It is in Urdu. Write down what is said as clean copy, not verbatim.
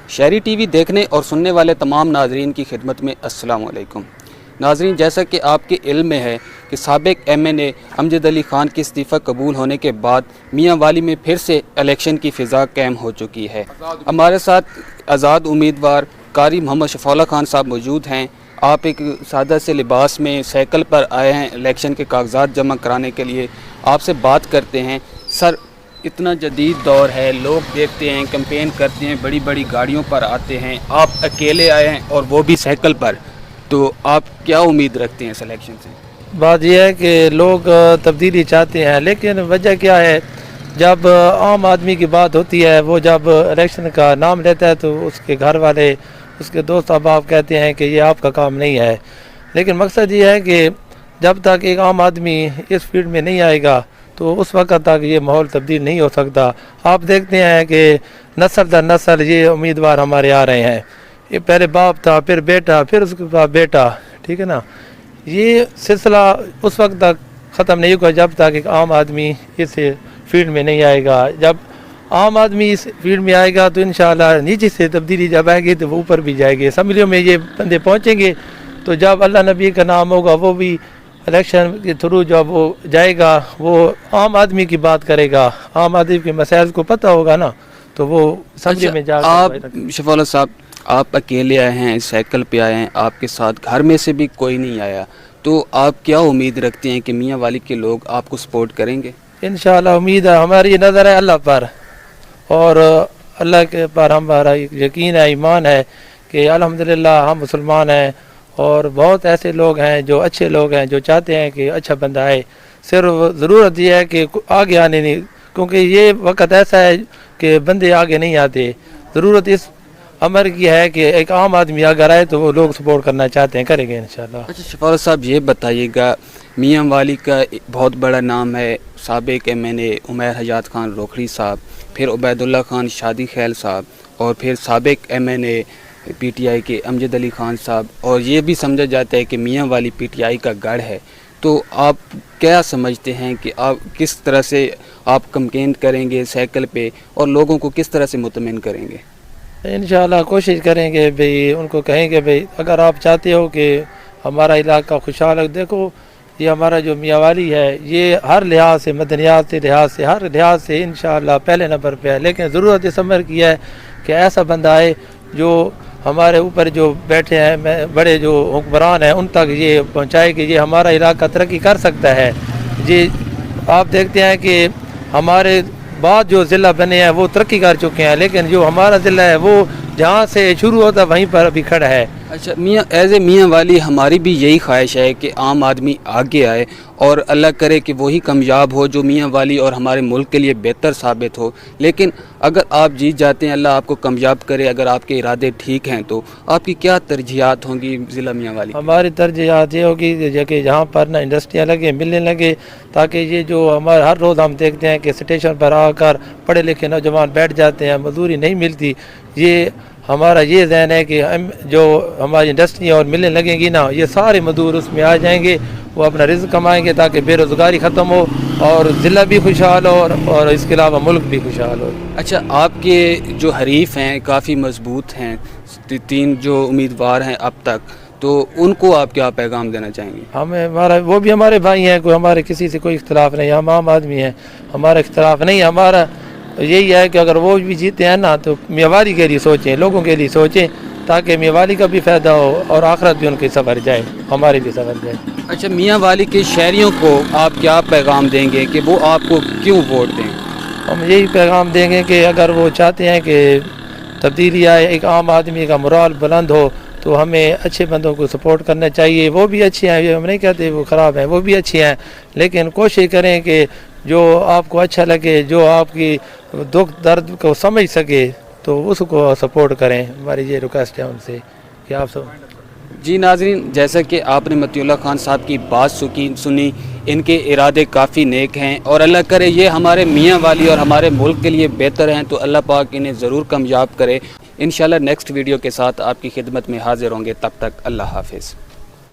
شہری ٹی وی دیکھنے اور سننے والے تمام ناظرین کی خدمت میں السلام علیکم۔ ناظرین، جیسا کہ آپ کے علم میں ہے کہ سابق MNA امجد علی خان کے استعفیٰ قبول ہونے کے بعد میاں والی میں پھر سے الیکشن کی فضا قائم ہو چکی ہے۔ ہمارے ساتھ آزاد امیدوار قاری محمد شفیع اللہ خان صاحب موجود ہیں۔ آپ ایک سادہ سے لباس میں سائیکل پر آئے ہیں الیکشن کے کاغذات جمع کرانے کے لیے، آپ سے بات کرتے ہیں۔ سر، اتنا جدید دور ہے، لوگ دیکھتے ہیں، کیمپین کرتے ہیں، بڑی بڑی گاڑیوں پر آتے ہیں، آپ اکیلے آئے ہیں اور وہ بھی سائیکل پر، تو آپ کیا امید رکھتے ہیں اس الیکشن سے؟ بات یہ ہے کہ لوگ تبدیلی چاہتے ہیں، لیکن وجہ کیا ہے، جب عام آدمی کی بات ہوتی ہے، وہ جب الیکشن کا نام لیتا ہے تو اس کے گھر والے، اس کے دوست احباب کہتے ہیں کہ یہ آپ کا کام نہیں ہے۔ لیکن مقصد یہ ہے کہ جب تک ایک عام آدمی اس فیلڈ میں نہیں آئے گا تو اس وقت تک یہ ماحول تبدیل نہیں ہو سکتا۔ آپ دیکھتے ہیں کہ نسل در نسل یہ امیدوار ہمارے آ رہے ہیں، یہ پہلے باپ تھا، پھر بیٹا، پھر اس کے بعد بیٹا، ٹھیک ہے نا۔ یہ سلسلہ اس وقت تک ختم نہیں ہوگا جب تک ایک عام آدمی اس فیلڈ میں نہیں آئے گا۔ جب عام آدمی اس فیلڈ میں آئے گا تو انشاءاللہ نیچے سے تبدیلی جب آئے گی تو وہ اوپر بھی جائے گی۔ اسمبلیوں میں یہ بندے پہنچیں گے تو جب اللہ نبی کا نام ہوگا وہ بھی الیکشن کے تھرو جب وہ جائے گا، وہ عام آدمی کی بات کرے گا، عام آدمی کے مسائل کو پتہ ہوگا نا، تو وہ اسمبلی میں جا آپ شفیع اللہ صاحب، آپ اکیلے آئے ہیں، سائیکل پہ آئے ہیں، آپ کے ساتھ گھر میں سے بھی کوئی نہیں آیا، تو آپ کیا امید رکھتے ہیں کہ میاں والی کے لوگ آپ کو سپورٹ کریں گے؟ انشاءاللہ امید ہے، ہماری نظر ہے اللہ پر، اور اللہ کے پر ہمارا یقین ہے، ایمان ہے کہ الحمدللہ ہم مسلمان ہیں، اور بہت ایسے لوگ ہیں جو اچھے لوگ ہیں جو چاہتے ہیں کہ اچھا بندہ آئے۔ صرف ضرورت یہ ہے کہ آگے آنے نہیں، کیونکہ یہ وقت ایسا ہے کہ بندے آگے نہیں آتے۔ ضرورت اس امر کی ہے کہ ایک عام آدمی اگر آئے تو وہ لوگ سپورٹ کرنا چاہتے ہیں، کریں گے انشاءاللہ۔ اچھا شفیع اللہ صاحب، یہ بتائیے گا، میاں والی کا بہت بڑا نام ہے، سابق MNA عمیر حجات خان روکھڑی صاحب، پھر عبید اللہ خان شادی خیل صاحب، اور پھر سابق MNA PTI کے امجد علی خان صاحب، اور یہ بھی سمجھا جاتا ہے کہ میاں والی PTI کا گڑھ ہے۔ تو آپ کیا سمجھتے ہیں کہ آپ کس طرح سے آپ کیمپین کریں گے سائیکل پہ، اور لوگوں کو کس طرح سے مطمئن کریں گے؟ انشاءاللہ کوشش کریں گے بھئی، ان کو کہیں گے بھئی اگر آپ چاہتے ہو کہ ہمارا علاقہ خوشحال ہے، دیکھو یہ ہمارا جو میاں والی ہے یہ ہر لحاظ سے، مدنیات سے لحاظ سے، ہر لحاظ سے انشاءاللہ پہلے نمبر پہ ہے، لیکن ضرورت اس امر کی ہے کہ ایسا بندہ آئے جو ہمارے اوپر جو بیٹھے ہیں بڑے جو حکمران ہیں ان تک یہ پہنچائے کہ یہ ہمارا علاقہ ترقی کر سکتا ہے۔ جی آپ دیکھتے ہیں کہ ہمارے بعد جو ضلع بنے ہیں وہ ترقی کر چکے ہیں، لیکن جو ہمارا ضلع ہے وہ جہاں سے شروع ہوتا وہیں پر ابھی کھڑا ہے۔ اچھا میاں والی ہماری بھی یہی خواہش ہے کہ عام آدمی آگے آئے اور اللہ کرے کہ وہی کامیاب ہو جو میاں والی اور ہمارے ملک کے لیے بہتر ثابت ہو۔ لیکن اگر آپ جیت جاتے ہیں، اللہ آپ کو کامیاب کرے، اگر آپ کے ارادے ٹھیک ہیں، تو آپ کی کیا ترجیحات ہوں گی ضلع میاں والی؟ ہماری ترجیحات یہ ہوگی کہ جہاں پر نا انڈسٹریاں لگے، ملنے لگے، تاکہ یہ جو ہمارے ہر روز ہم دیکھتے ہیں کہ اسٹیشن پر آ کر پڑھے لکھے نوجوان بیٹھ جاتے ہیں، مزدوری نہیں ملتی، یہ ہمارا یہ ذہن ہے کہ جو ہماری انڈسٹریاں اور ملیں لگیں گی نا، یہ سارے مزدور اس میں آ جائیں گے، وہ اپنا رزق کمائیں گے تاکہ بے روزگاری ختم ہو اور ضلع بھی خوشحال ہو اور اس کے علاوہ ملک بھی خوشحال ہو۔ اچھا، آپ کے جو حریف ہیں کافی مضبوط ہیں، 3 جو امیدوار ہیں اب تک، تو ان کو آپ کیا پیغام دینا چاہیں گے؟ ہمارا وہ بھی ہمارے بھائی ہیں، کوئی ہمارے کسی سے کوئی اختلاف نہیں، ہم عام آدمی ہیں، ہمارا اختلاف نہیں، ہمارا یہی ہے کہ اگر وہ بھی جیتے ہیں نا تو میاں والی کے لیے سوچیں، لوگوں کے لیے سوچیں، تاکہ میاں والی کا بھی فائدہ ہو اور آخرت بھی ان کی سنور جائے، ہماری بھی سنور جائے۔ اچھا، میاں والی کے شہریوں کو آپ کیا پیغام دیں گے کہ وہ آپ کو کیوں ووٹ دیں؟ ہم یہی پیغام دیں گے کہ اگر وہ چاہتے ہیں کہ تبدیلی آئے، ایک عام آدمی کا مرال بلند ہو، تو ہمیں اچھے بندوں کو سپورٹ کرنا چاہیے۔ وہ بھی اچھے ہیں، یہ ہم نہیں کہتے وہ خراب ہیں، وہ بھی اچھے ہیں، لیکن کوشش کریں کہ جو آپ کو اچھا لگے، جو آپ کی دکھ درد کو سمجھ سکے تو اس کو سپورٹ کریں۔ ہماری یہ ریکویسٹ ہے ان سے کہ آپ سب۔ جی ناظرین، جیسا کہ آپ نے مطیع اللہ خان صاحب کی بات سنی، ان کے ارادے کافی نیک ہیں، اور اللہ کرے یہ ہمارے میاں والی اور ہمارے ملک کے لیے بہتر ہیں، تو اللہ پاک انہیں ضرور کامیاب کرے۔ انشاءاللہ نیکسٹ ویڈیو کے ساتھ آپ کی خدمت میں حاضر ہوں گے، تب تک اللہ حافظ۔